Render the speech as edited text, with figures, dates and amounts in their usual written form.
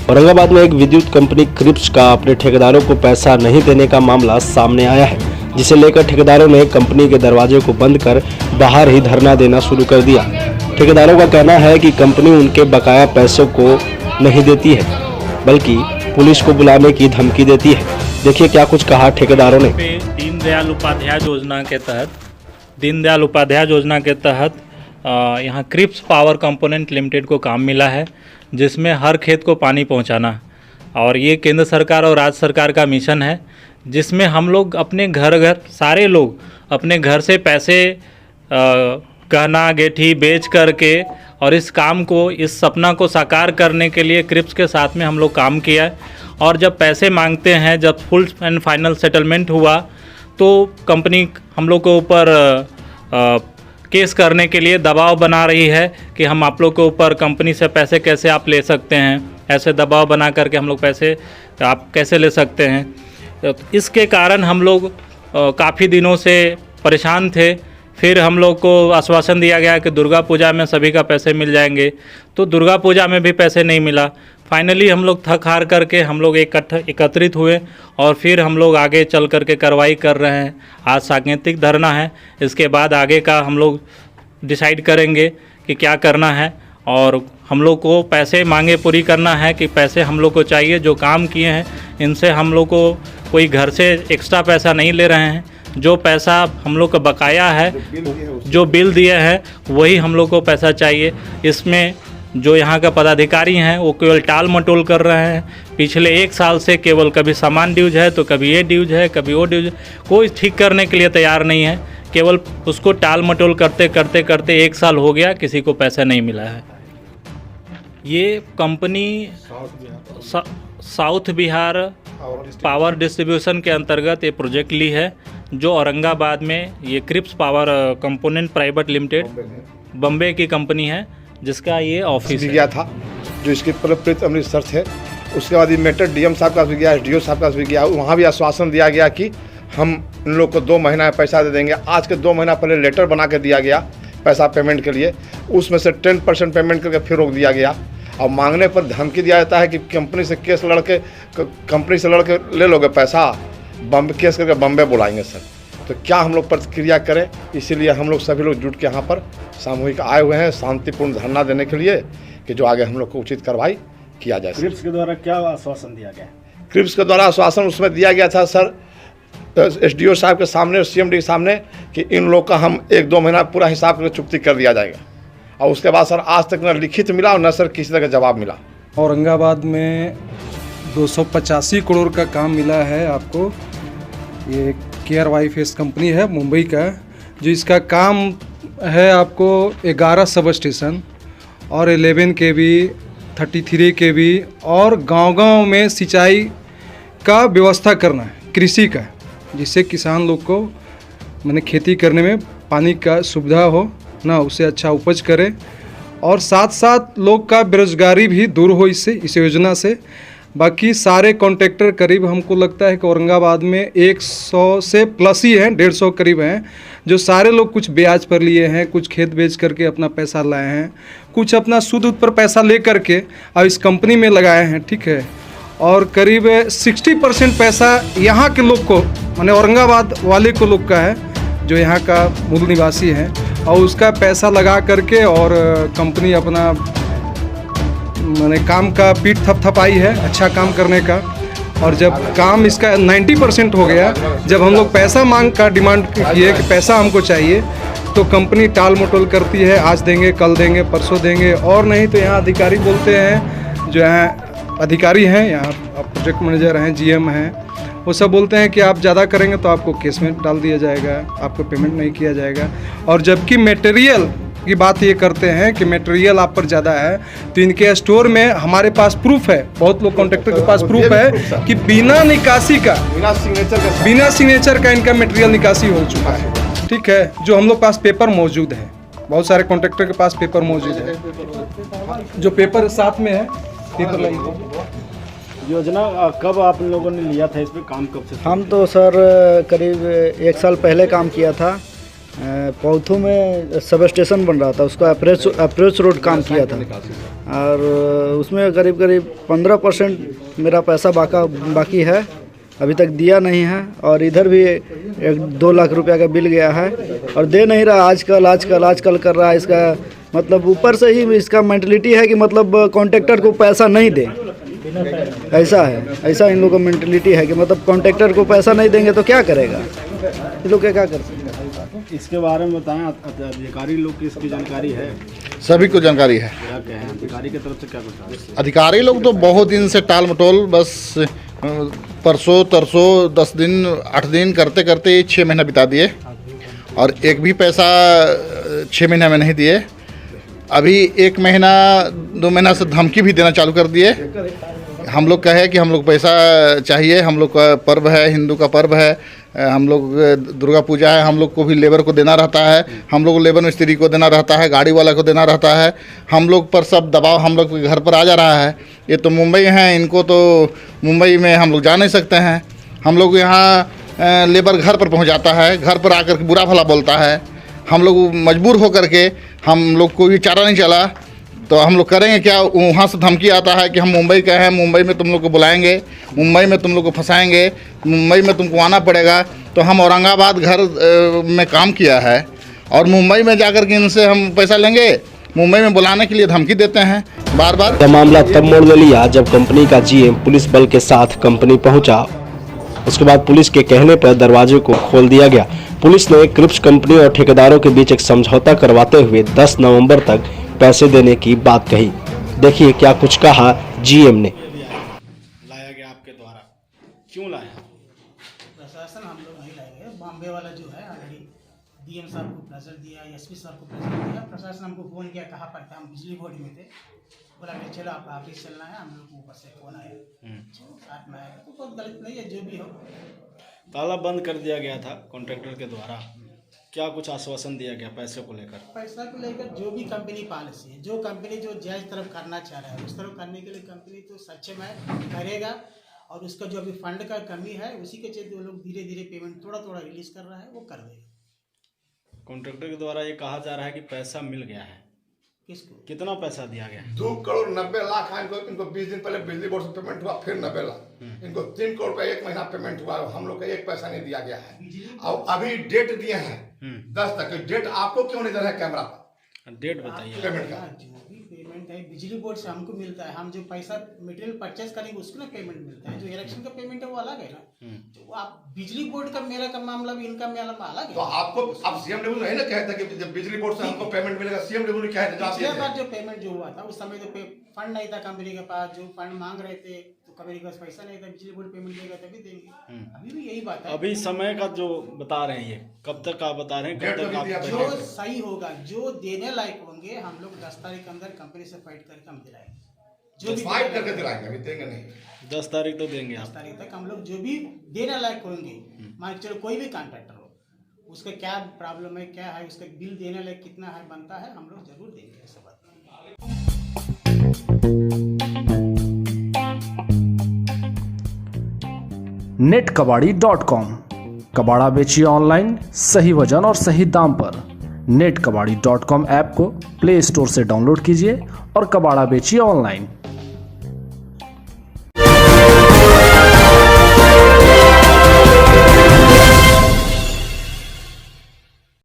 औरंगाबाद में एक विद्युत कंपनी क्रिप्स का अपने ठेकेदारों को पैसा नहीं देने का मामला सामने आया है, जिसे लेकर ठेकेदारों ने कंपनी के दरवाजे को बंद कर बाहर ही धरना देना शुरू कर दिया। ठेकेदारों का कहना है कि कंपनी उनके बकाया पैसों को नहीं देती है, बल्कि पुलिस को बुलाने की धमकी देती है। देखिए क्या कुछ कहा ठेकेदारों ने। दीनदयाल उपाध्याय योजना के तहत यहाँ क्रिप्स पावर कंपोनेंट लिमिटेड को काम मिला है, जिसमें हर खेत को पानी पहुँचाना, और ये केंद्र सरकार और राज्य सरकार का मिशन है, जिसमें हम लोग अपने घर सारे लोग अपने घर से पैसे गहना गेठी बेच करके और इस काम को, इस सपना को साकार करने के लिए क्रिप्स के साथ में हम लोग काम किया है। और जब पैसे मांगते हैं, जब फुल एंड फाइनल सेटलमेंट हुआ तो कंपनी हम लोग के ऊपर केस करने के लिए दबाव बना रही है कि हम आप लोग के ऊपर कंपनी से पैसे कैसे आप ले सकते हैं, ऐसे दबाव बना करके हम लोग पैसे आप कैसे ले सकते हैं। तो इसके कारण हम लोग काफ़ी दिनों से परेशान थे। फिर हम लोग को आश्वासन दिया गया कि दुर्गा पूजा में सभी का पैसे मिल जाएंगे, तो दुर्गा पूजा में भी पैसे नहीं मिला। फाइनली हम लोग थक हार करके हम लोग एकत्रित हुए और फिर हम लोग आगे चल करके कार्रवाई कर रहे हैं। आज सांकेतिक धरना है, इसके बाद आगे का हम लोग डिसाइड करेंगे कि क्या करना है। और हम लोग को पैसे मांगे पूरी करना है कि पैसे हम लोग को चाहिए। जो काम किए हैं इनसे हम लोग को कोई घर से एक्स्ट्रा पैसा नहीं ले रहे हैं। जो पैसा हम लोग का बकाया है, जो बिल दिए हैं, वही हम लोग को पैसा चाहिए। इसमें जो यहाँ का पदाधिकारी हैं वो केवल टाल मटोल कर रहे हैं। पिछले 1 साल से केवल कभी सामान ड्यूज है तो कभी ये ड्यूज है, कभी वो ड्यूज है। कोई ठीक करने के लिए तैयार नहीं है, केवल उसको टाल मटोल करते करते करते 1 साल हो गया, किसी को पैसा नहीं मिला है। ये company south Bihar power distribution के अंतर्गत ये प्रोजेक्ट ली है, जो औरंगाबाद में ये crips power component private limited Bombay की कंपनी है, जिसका ये ऑफिस गया था, जो इसके प्रवृत्त अमृतसर थे। उसके बाद ये मैटर डीएम साहब का भी गया, एसडीओ साहब का भी गया। वहाँ भी आश्वासन दिया गया कि हम इन लोग को 2 महीना में पैसा दे देंगे। आज के 2 महीना पहले लेटर बना के दिया गया पैसा पेमेंट के लिए, उसमें से 10% पेमेंट करके फिर रोक दिया गया। और मांगने पर धमकी दिया जाता है कि कंपनी से केस लड़के ले लोगे पैसा, केस करके बम्बे बुलाएंगे सर। तो क्या हम लोग प्रतिक्रिया करें, इसीलिए हम लोग सभी लोग जुट के यहाँ पर सामूहिक आए हुए हैं शांतिपूर्ण धरना देने के लिए कि जो आगे हम लोग को उचित कार्रवाई किया जाए। क्रिप्स के द्वारा क्या आश्वासन दिया गया? क्रिप्स के द्वारा आश्वासन उसमें दिया गया था सर, एसडीओ साहब के सामने और सीएमडी के सामने, कि इन लोग का हम 1-2 महीना पूरा हिसाब करके चुकती कर दिया जाएगा। और उसके बाद सर आज तक न लिखित मिला और न सर किसी तरह का जवाब मिला। औरंगाबाद में 285 करोड़ का काम मिला है आपको। ये केयर वाईफेस कंपनी है मुंबई का, जो इसका काम है आपको 11 सब स्टेशन और 11 kV 33 kV और गांव-गांव में सिंचाई का व्यवस्था करना है, कृषि का, जिससे किसान लोग को माने खेती करने में पानी का सुविधा हो ना, उससे अच्छा उपज करे। और साथ साथ लोग का बेरोजगारी भी दूर हो इस योजना से। बाकी सारे कॉन्ट्रैक्टर करीब हमको लगता है कि औरंगाबाद में 100 से प्लस ही हैं, 150 करीब हैं, जो सारे लोग कुछ ब्याज पर लिए हैं, कुछ खेत बेच करके अपना पैसा लाए हैं, कुछ अपना सूद पर पैसा ले करके अब इस कंपनी में लगाए हैं, ठीक है। और करीब 60% पैसा यहाँ के लोग को, माने औरंगाबाद वाले को लोग का है, जो यहाँ का मूल निवासी हैं, और उसका पैसा लगा करके और कंपनी अपना मैंने काम का पीठ थपथपाई है अच्छा काम करने का। और जब काम इसका 90% हो गया, जब हम लोग पैसा मांग का डिमांड किए कि पैसा हमको चाहिए, तो कंपनी टाल मटोल करती है, आज देंगे, कल देंगे, परसों देंगे। और नहीं तो यहाँ अधिकारी बोलते हैं, जो यहाँ अधिकारी हैं, यहाँ प्रोजेक्ट मैनेजर हैं, जीएम हैं, वो सब बोलते हैं कि आप ज़्यादा करेंगे तो आपको केस में डाल दिया जाएगा, आपको पेमेंट नहीं किया जाएगा। और जबकि मटेरियल की बात ये करते हैं कि मटेरियल आप पर ज़्यादा है, तो इनके स्टोर में हमारे पास प्रूफ है, बहुत लोग कॉन्ट्रैक्टर के पास प्रूफ है कि बिना निकासी का, बिना सिग्नेचर का इनका मटेरियल निकासी हो चुका है, ठीक है। जो हम लोग पास पेपर मौजूद है, बहुत सारे कॉन्ट्रैक्टर के पास पेपर मौजूद है, जो पेपर साथ में है, पेपर लाइए। योजना कब आप लोगों ने लिया था, इस पर काम कब से? हम तो सर करीब 1 साल पहले काम किया था, पौथू में सब स्टेशन बन रहा था, उसका अप्रोच रोड काम किया था और उसमें करीब करीब 15% मेरा पैसा बाकी है, अभी तक दिया नहीं है। और इधर भी 1-2 लाख रुपया का बिल गया है और दे नहीं रहा, आजकल कर रहा है। इसका मतलब ऊपर से ही इसका मेंटलिटी है कि मतलब कॉन्ट्रैक्टर को पैसा नहीं दे, ऐसा इन लोगों का मेंटलिटी है कि मतलब कॉन्ट्रैक्टर को पैसा नहीं देंगे तो क्या करेगा, ये लोग क्या कर सकते हैं। इसके बारे में बताएं, अधिकारी लोग की इसकी जानकारी है? सभी को जानकारी है। क्या कहें अधिकारी की तरफ से, क्या कुछ? अधिकारी लोग तो बहुत दिन से टाल मटोल, बस परसों तरसों 10 दिन 8 दिन करते करते 6 महीना बिता दिए और एक भी पैसा 6 महीना में नहीं दिए। अभी 1 महीना 2 महीना से धमकी भी देना चालू कर दिए। हम लोग कहे कि हम लोग पैसा चाहिए, हम लोग का पर्व है, हिंदू का पर्व है, हम लोग दुर्गा पूजा है, हम लोग को भी लेबर को देना रहता है, हम लोग लेबर मिस्त्री को देना रहता है, गाड़ी वाला को देना रहता है, हम लोग पर सब दबाव हम लोग के घर पर आ जा रहा है। ये तो मुंबई है, इनको तो मुंबई में हम लोग जा नहीं सकते हैं। हम लोग यहाँ लेबर घर पर पहुँच जाता है, घर पर आकर के बुरा भला बोलता है। हम लोग मजबूर होकर के, हम लोग को भी चारा नहीं चला तो हम लोग करेंगे क्या। वहाँ से धमकी आता है कि हम मुंबई के हैं, मुंबई में तुम लोग को बुलाएंगे, मुंबई में तुम लोग को फंसाएंगे, मुंबई में तुमको आना पड़ेगा। तो हम औरंगाबाद घर में काम किया है और मुंबई में जाकर के इनसे हम पैसा लेंगे, मुंबई में बुलाने के लिए धमकी देते हैं बार बार। यह मामला तब मोड़ ले लिया जब कंपनी का जीएम पुलिस बल के साथ कंपनी पहुंचा। उसके बाद पुलिस के कहने पर दरवाजे को खोल दिया गया। पुलिस ने क्रिप्स कंपनी और ठेकेदारों के बीच एक समझौता करवाते हुए 10 नवंबर तक पैसे देने की बात कही। देखिए क्या कुछ कहा जीएम ने। लाया गया आपके द्वारा, क्यों लाया? प्रशासन हम लोग नहीं लाएंगे, बॉम्बे वाला जो है ऑलरेडी डीएम साहब को प्रेशर दिया, एसपी साहब को प्रेशर दिया। प्रशासन हमको फ़ोन किया, कहाँ पर थे, हम बिजली बोर्ड में थे, बोला कि चलो आप ऑफिस चलना है। हम लोग को ऊपर से फ़ोन आया, साथ में आया, तो कोई गलत नहीं है, जो भी हो। ताला बंद कर दिया गया था कॉन्ट्रैक्टर के द्वारा, क्या कुछ आश्वासन दिया गया पैसे को लेकर? पैसा को लेकर जो भी कंपनी पॉलिसी है, जो कंपनी जो जायज़ तरफ करना चाह रहा है उस तरफ करने के लिए कंपनी तो सच्चे में करेगा। और उसका जो अभी फंड का कमी है उसी के चलते वो लोग धीरे धीरे पेमेंट थोड़ा थोड़ा रिलीज कर रहा है, वो कर देगा। कॉन्ट्रैक्टर के द्वारा ये कहा जा रहा है कि पैसा मिल गया है, किसको, कितना पैसा दिया गया? 2 करोड़ 90 लाख इनको 20 दिन पहले बिजली बोर्ड से पेमेंट हुआ, फिर 90 लाख इनको 3 करोड़ का 1 महीना पेमेंट हुआ। हम लोग का 1 पैसा नहीं दिया गया है। और अभी डेट दिए हैं 10 तक। डेट आपको क्यों नहीं दे रहा है कैमरा पर? डेट बताइए। पेमेंट का जो भी पेमेंट है बिजली बोर्ड से हमको मिलता है, हम जो पैसा मटेरियल परचेस करेंगे उसको ना पेमेंट मिलता है। जो इलेक्शन का पेमेंट है वो अलग है ना। जो आप बिजली बोर्ड का मेरा का मामला भी इनका मामला अलग है। तो आपको आप सीएम लेवल नहीं ना कहता कि जब बिजली बोर्ड से हमको पेमेंट मिलेगा, सीएम लेवल क्या है? पिछले बार जो पेमेंट जो हुआ था उस समय तो फंड नहीं था कंपनी के पास, जो फंड मांग रहे थे तो कंपनी के पास पैसा नहीं था। बिजली बोर्ड पेमेंट देगा तभी देंगे। अभी भी यही बात है। अभी समय का जो बता रहे हैं, ये कब तक आप बता रहे हैं, कब तक आप जो सही होगा, जो देने लायक होंगे, हम लोग 10 तारीख के अंदर कंपनी से फाइट करके हम दिलाएंगे। जो भी फाइट करके दिलाएंगे, अभी देंगे नहीं। 10 तारीख तो देंगे 10 तारीख तक हम लोग जो भी देने लायक होंगे, मान के चलो कोई भी कॉन्ट्रैक्टर हो, उसका क्या प्रॉब्लम है, क्या है, उसका बिल देने लायक कितना है बनता है, हम लोग जरूर देंगे। ऐसा बात netkabadi.com कबाड़ा बेचिए ऑनलाइन सही वजन और सही दाम पर। netkabadi.com ऐप को प्ले स्टोर से डाउनलोड कीजिए और कबाड़ा बेचिए ऑनलाइन।